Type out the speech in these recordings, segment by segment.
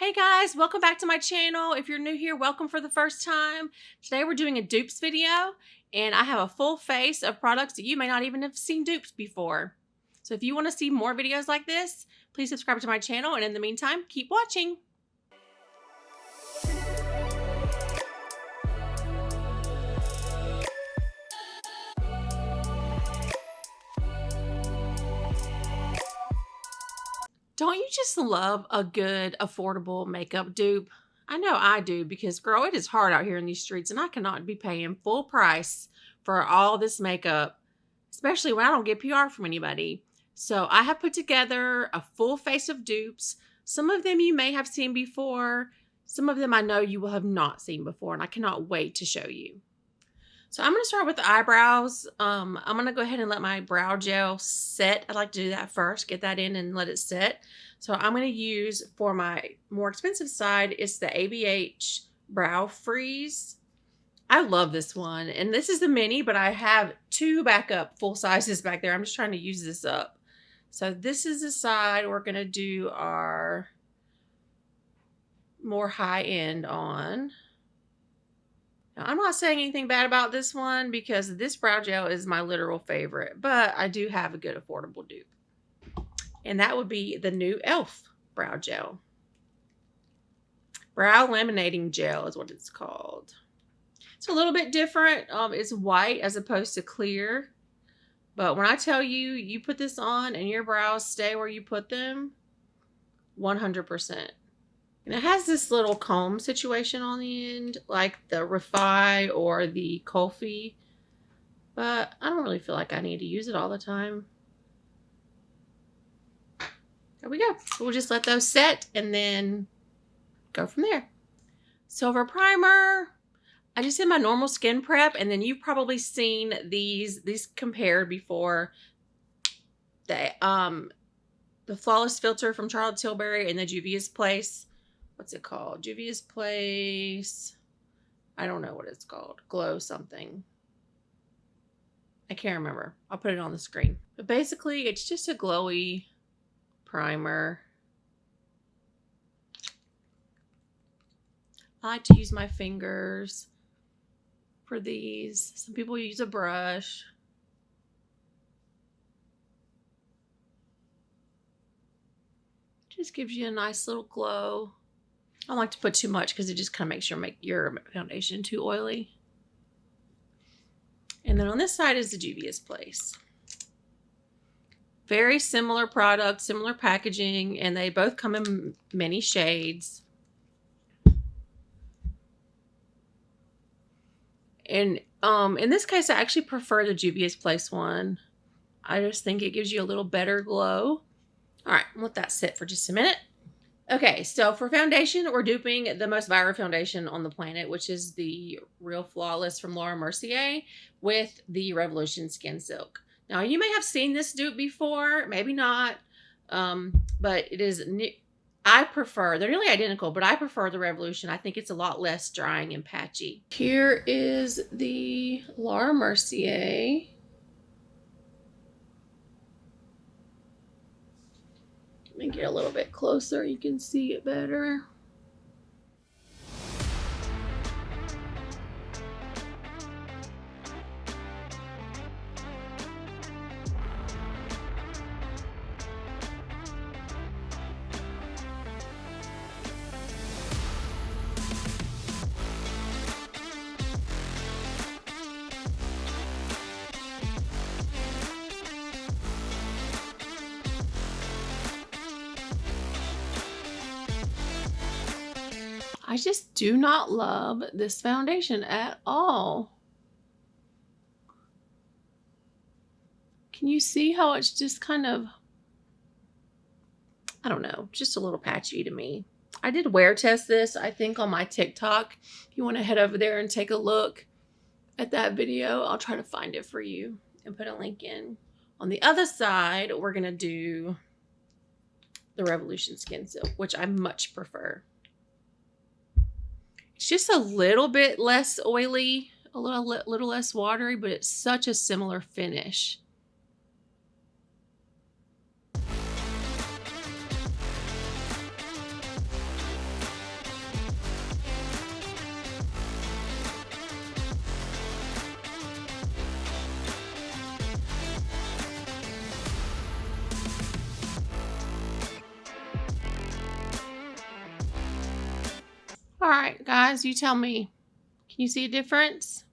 Hey guys, welcome back to my channel. If you're new here, welcome for the first time. Today we're doing a dupes video, and I have a full face of products that you may not even have seen dupes before. So if you want to see more videos like this, please subscribe to my channel, and in the meantime, keep watching. Don't you just love a good, affordable makeup dupe? I know I do because, girl, it is hard out here in these streets and I cannot be paying full price for all this makeup, especially when I don't get PR from anybody. So I have put together a full face of dupes. Some of them you may have seen before. Some of them I know you will have not seen before, and I cannot wait to show you. So I'm going to start with the eyebrows. I'm going to go ahead and let my brow gel set. I like to do that first, get that in and let it set. So I'm going to use, for my more expensive side, it's the ABH Brow Freeze. I love this one. And this is the mini, but I have two backup full sizes back there. I'm just trying to use this up. So this is the side we're going to do our more high end on. Now, I'm not saying anything bad about this one because this brow gel is my literal favorite, but I do have a good affordable dupe. And that would be the new e.l.f. brow gel. Brow Laminating Gel is what it's called. It's a little bit different. It's white as opposed to clear. But when I tell you, you put this on and your brows stay where you put them, 100%. And it has this little comb situation on the end, like the Refi or the Kulfi. But I don't really feel like I need to use it all the time. There we go. So we'll just let those set and then go from there. Silver primer. I just did my normal skin prep, and then you've probably seen these compared before. The Flawless Filter from Charlotte Tilbury and the Juvia's Place. What's it called? Juvia's Place. I don't know what it's called. Glow something. I can't remember. I'll put it on the screen. But basically, it's just a glowy primer. I like to use my fingers for these. Some people use a brush. Just gives you a nice little glow. I don't like to put too much because it just kind of makes your foundation too oily. And then on this side is the Juvia's Place. Very similar product, similar packaging, and they both come in many shades. And in this case, I actually prefer the Juvia's Place one. I just think it gives you a little better glow. All right, let that sit for just a minute. Okay, so for foundation, we're duping the most viral foundation on the planet, which is the Real Flawless from Laura Mercier with the Revolution Skin Silk. Now, you may have seen this dupe before, maybe not, but it is new. I prefer, they're nearly identical, but I prefer the Revolution. I think it's a lot less drying and patchy. Here is the Laura Mercier. Let me get a little bit closer, you can see it better. I just do not love this foundation at all. Can you see how it's just kind of, I don't know, just a little patchy to me. I did wear test this, I think, on my TikTok. If you want to head over there and take a look at that video, I'll try to find it for you and put a link in. On the other side, we're going to do the Revolution Skin Silk, which I much prefer. It's just a little bit less oily, a little less watery, but it's such a similar finish. All right, guys, you tell me. Can you see a difference?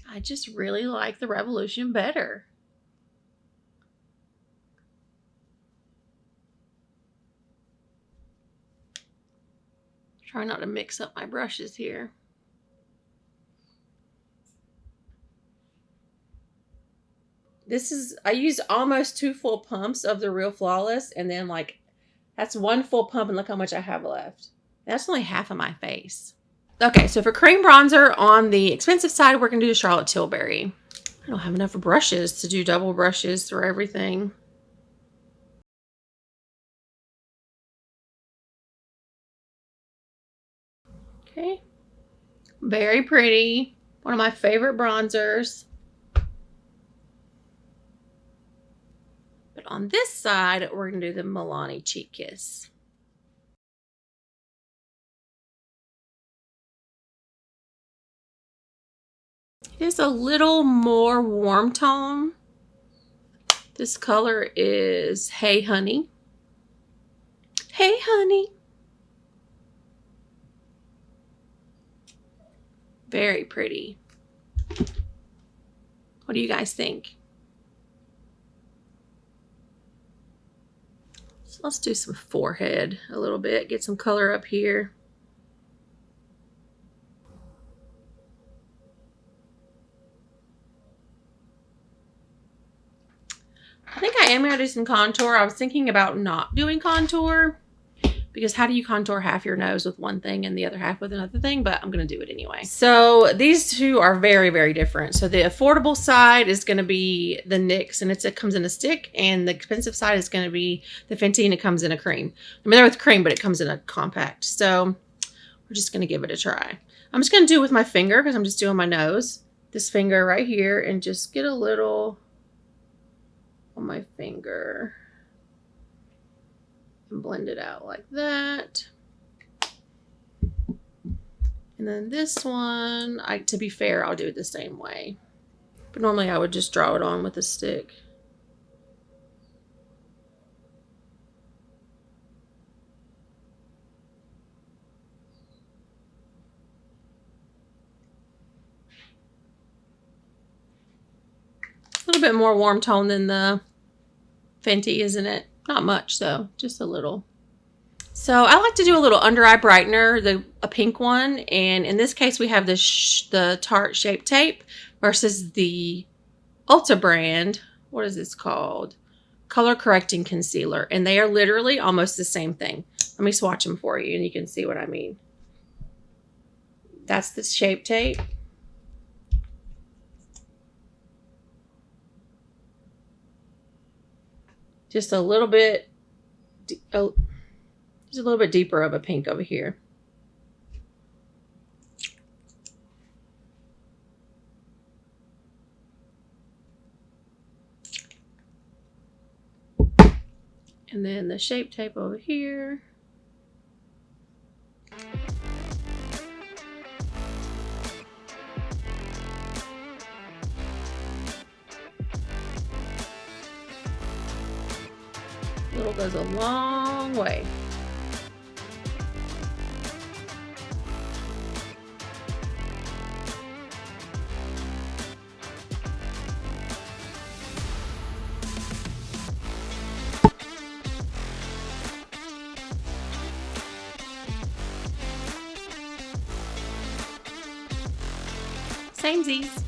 I just really like the Revolution better. Try not to mix up my brushes here. I use almost 2 full pumps of the Real Flawless, and then like that's 1 full pump, and look how much I have left. That's only half of my face. Okay, so for cream bronzer on the expensive side, we're gonna do the Charlotte Tilbury. I don't have enough brushes to do double brushes through everything. Okay, very pretty. One of my favorite bronzers. But on this side, we're gonna do the Milani Cheek Kiss. It is a little more warm tone. This color is Hey Honey. Hey Honey. Very pretty. What do you guys think? So let's do some forehead a little bit. Get some color up here. I think I am going to do some contour. I was thinking about not doing contour because how do you contour half your nose with one thing and the other half with another thing? But I'm going to do it anyway. So these two are very, very different. So the affordable side is going to be the NYX, and it comes in a stick, and the expensive side is going to be the Fenty, and it comes in a cream. I mean, they're with cream, but it comes in a compact. So we're just going to give it a try. I'm just going to do it with my finger because I'm just doing my nose. This finger right here, and just get a little on my finger and blend it out like that. And then this one, to be fair, I'll do it the same way. But normally I would just draw it on with a stick. A little bit more warm tone than the Fenty, isn't it? Not much though, just a little. So I like to do a little under eye brightener, a pink one, and in this case we have the Tarte Shape Tape versus the Ulta brand. What is this called? Color Correcting Concealer, and they are literally almost the same thing. Let me swatch them for you and you can see what I mean. That's the Shape Tape. Just a little bit, just a little bit deeper of a pink over here. And then the Shape Tape over here. Little goes a long way. Samesies.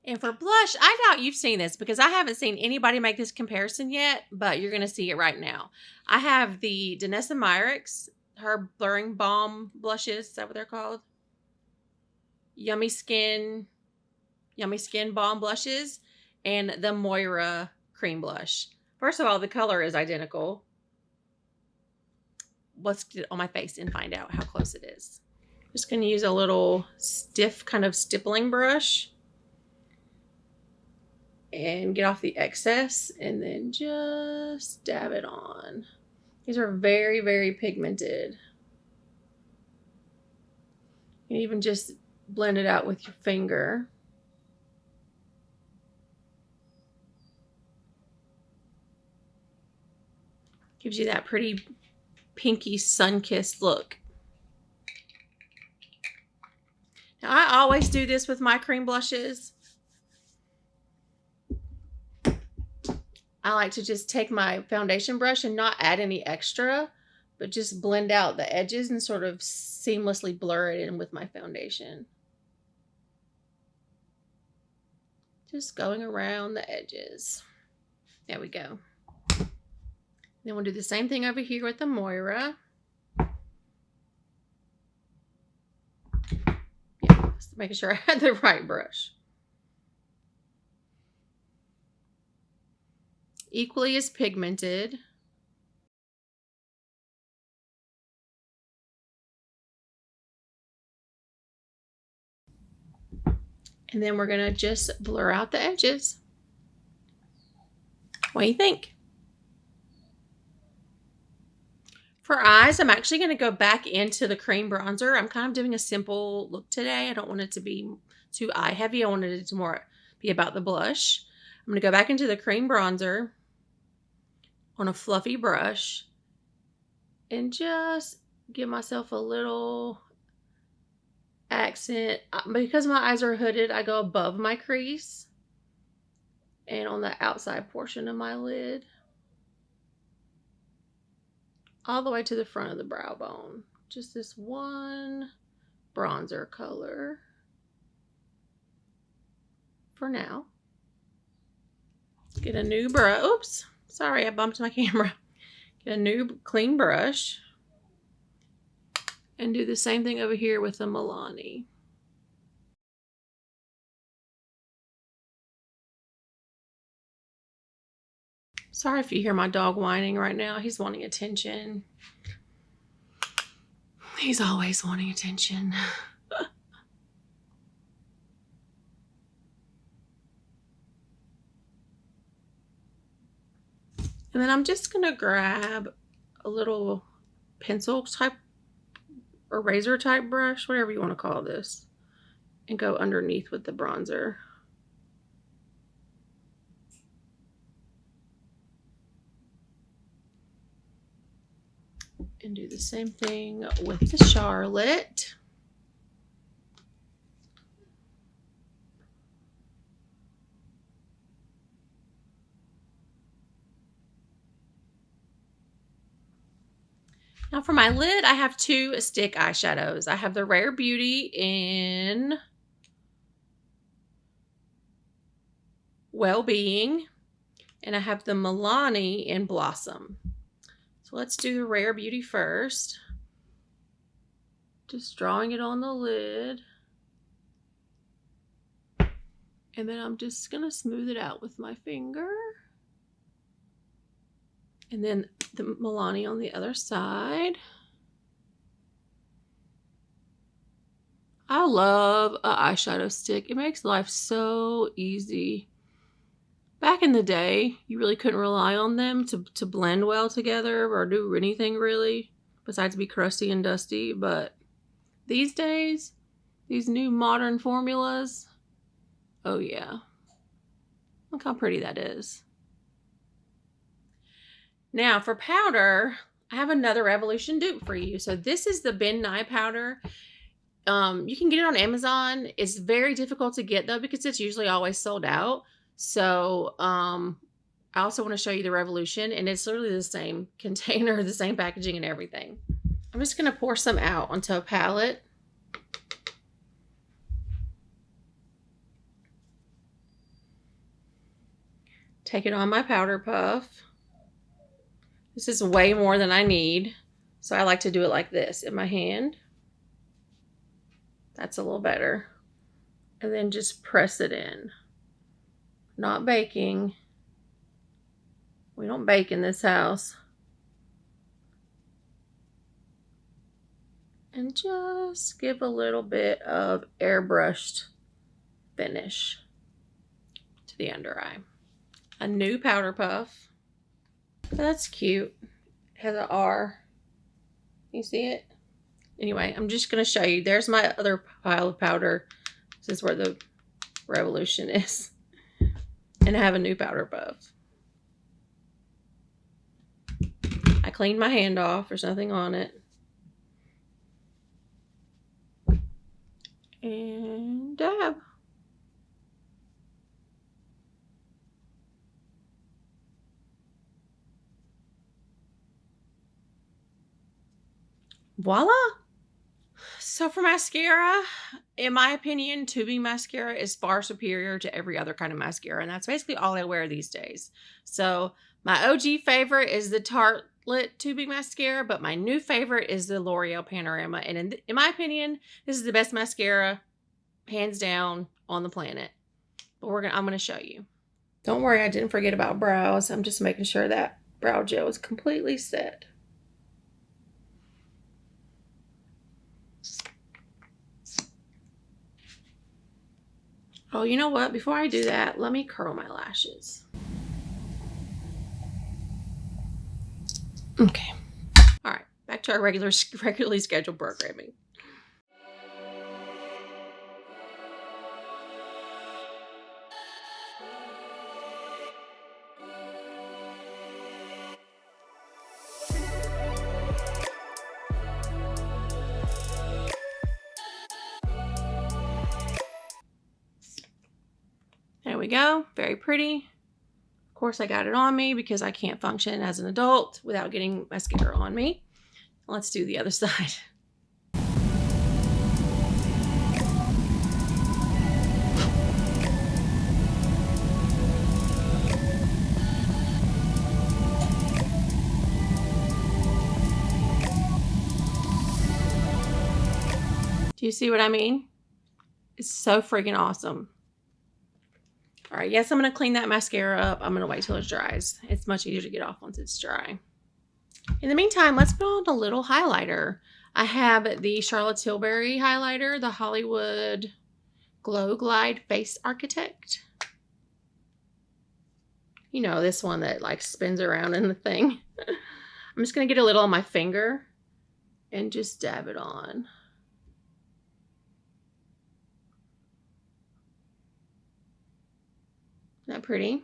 And for blush, I doubt you've seen this because I haven't seen anybody make this comparison yet, but you're going to see it right now. I have the Danessa Myricks, her Blurring Balm blushes. Is that what they're called? Yummy Skin Balm blushes, and the Moira cream blush. First of all, the color is identical. Let's get it on my face and find out how close it is. Just going to use a little stiff kind of stippling brush and get off the excess, and then just dab it on. These are very, very pigmented. You can even just blend it out with your finger. Gives you that pretty pinky sun-kissed look. Now, I always do this with my cream blushes. I like to just take my foundation brush and not add any extra, but just blend out the edges and sort of seamlessly blur it in with my foundation. Just going around the edges. There we go. Then we'll do the same thing over here with the Moira. Yeah, just making sure I had the right brush. Equally as pigmented. And then we're gonna just blur out the edges. What do you think? For eyes, I'm actually gonna go back into the cream bronzer. I'm kind of doing a simple look today. I don't want it to be too eye heavy. I wanted it to more be about the blush. I'm gonna go back into the cream bronzer on a fluffy brush and just give myself a little accent. Because my eyes are hooded, I go above my crease and on the outside portion of my lid, all the way to the front of the brow bone. Just this one bronzer color for now. Get a new brush. Oops, sorry, I bumped my camera. Get a new clean brush and do the same thing over here with the Milani. Sorry if you hear my dog whining right now. He's wanting attention. He's always wanting attention. And then I'm just going to grab a little pencil type or razor type brush, whatever you want to call this, and go underneath with the bronzer. And do the same thing with the Charlotte. Now for my lid, I have two stick eyeshadows. I have the Rare Beauty in Well-Being, and I have the Milani in Blossom. So let's do the Rare Beauty first. Just drawing it on the lid. And then I'm just gonna smooth it out with my finger. And then the Milani on the other side. I love an eyeshadow stick. It makes life so easy. Back in the day, you really couldn't rely on them to blend well together or do anything really besides be crusty and dusty. But these days, these new modern formulas, oh yeah. Look how pretty that is. Now for powder, I have another Revolution dupe for you. So this is the Ben Nye powder. You can get it on Amazon. It's very difficult to get though because it's usually always sold out. So I also want to show you the Revolution, and it's literally the same container, the same packaging and everything. I'm just going to pour some out onto a palette. Take it on my powder puff. This is way more than I need, so I like to do it like this in my hand. That's a little better. And then just press it in. Not baking. We don't bake in this house. And just give a little bit of airbrushed finish to the under eye. A new powder puff. That's cute. It has an R. You see it? Anyway, I'm just going to show you. There's my other pile of powder. This is where the Revolution is. And I have a new powder puff. cleaned my hand off. There's nothing on it. And dab. Voila! So for mascara, in my opinion, tubing mascara is far superior to every other kind of mascara. And that's basically all I wear these days. So my OG favorite is the Tartelette tubing mascara, but my new favorite is the L'Oreal Panorama. And in my opinion, this is the best mascara, hands down, on the planet. But I'm gonna show you. Don't worry, I didn't forget about brows. I'm just making sure that brow gel is completely set. Oh, you know what? Before I do that, let me curl my lashes. Okay. All right, back to our regularly scheduled programming. There we go. Very pretty. Of course, I got it on me because I can't function as an adult without getting mascara on me. Let's do the other side. Do you see what I mean? It's so freaking awesome. All right, yes, I'm going to clean that mascara up. I'm going to wait till it dries. It's much easier to get off once it's dry. In the meantime, let's put on a little highlighter. I have the Charlotte Tilbury highlighter, the Hollywood Glow Glide Face Architect. You know, this one that like spins around in the thing. I'm just going to get a little on my finger and just dab it on. Isn't that pretty?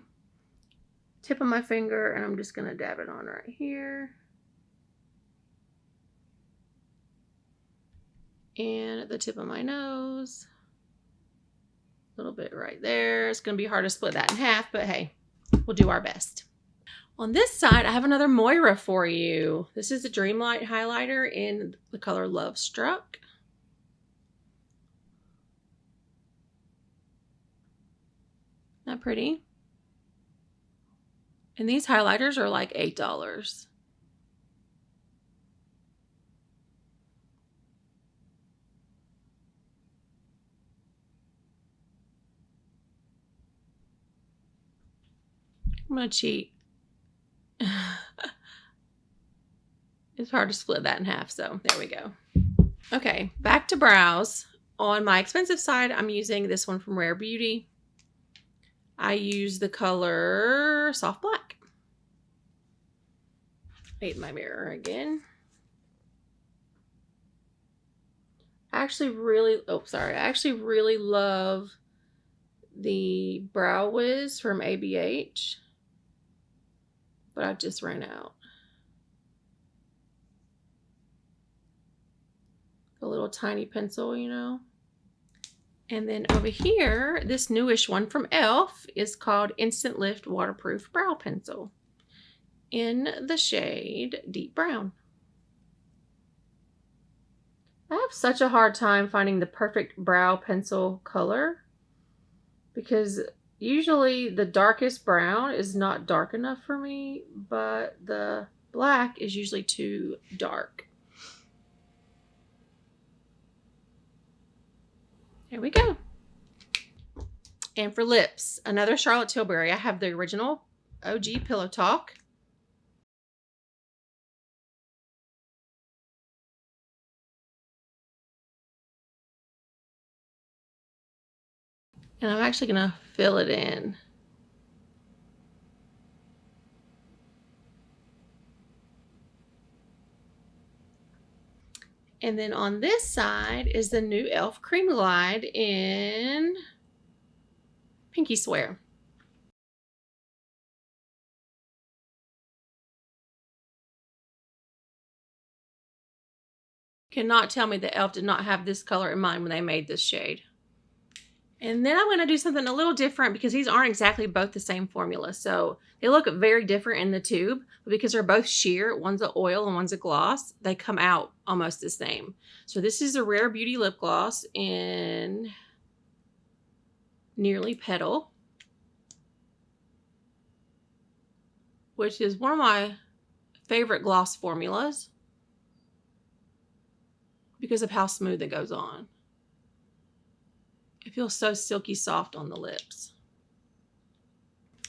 Tip of my finger, and I'm just going to dab it on right here. And at the tip of my nose. A little bit right there. It's going to be hard to split that in half, but hey, we'll do our best. On this side, I have another Moira for you. This is a Dreamlight highlighter in the color Love Struck. Isn't that pretty? And these highlighters are like $8. I'm gonna cheat. It's hard to split that in half, so there we go. Okay, back to brows. On my expensive side, I'm using this one from Rare Beauty. I use the color Soft Black. Hate my mirror again. I actually really love the Brow Wiz from ABH, but I just ran out. A little tiny pencil, you know. And then over here, this newish one from e.l.f. is called Instant Lift Waterproof Brow Pencil in the shade Deep Brown. I have such a hard time finding the perfect brow pencil color because usually the darkest brown is not dark enough for me, but the black is usually too dark. Here we go. And for lips, another Charlotte Tilbury. I have the original OG Pillow Talk. And I'm actually going to fill it in. And then on this side is the new e.l.f. Cream Glide in Pinky Swear. Cannot tell me that e.l.f. did not have this color in mind when they made this shade. And then I'm going to do something a little different because these aren't exactly both the same formula. So they look very different in the tube, but because they're both sheer, one's an oil and one's a gloss, they come out almost the same. So this is a Rare Beauty lip gloss in Nearly Petal, which is one of my favorite gloss formulas because of how smooth it goes on. It feels so silky soft on the lips.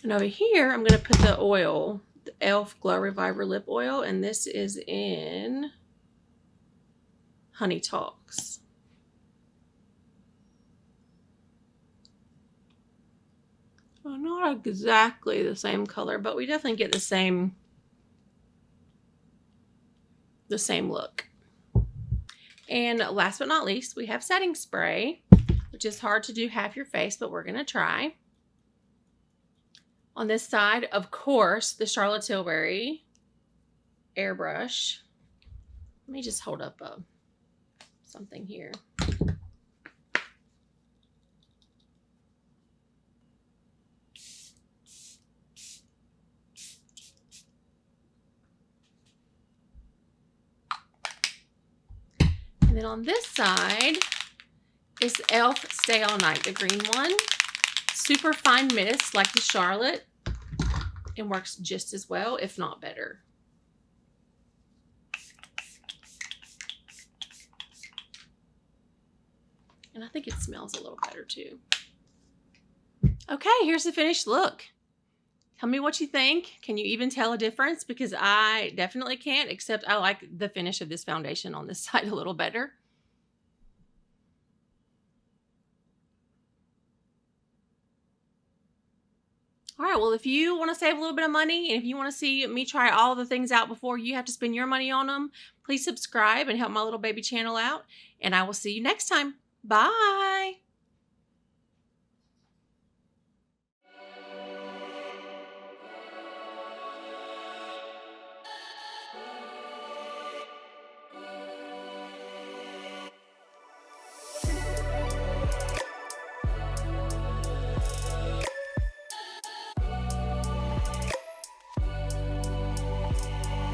And over here, I'm going to put the oil, the e.l.f. Glow Reviver Lip Oil, and this is in Honey Talks. Well, not exactly the same color, but we definitely get the same look. And last but not least, we have setting spray, which is hard to do half your face, but we're going to try. On this side, of course, the Charlotte Tilbury airbrush. Let me just hold up something here. And then on this side is e.l.f. Stay All Night, the green one. Super fine mist like the Charlotte, and works just as well, if not better. And I think it smells a little better too. Okay, here's the finished look. Tell me what you think. Can you even tell a difference? Because I definitely can't, except I like the finish of this foundation on this side a little better. All right, well, if you want to save a little bit of money and if you want to see me try all the things out before you have to spend your money on them, please subscribe and help my little baby channel out. And I will see you next time. Bye.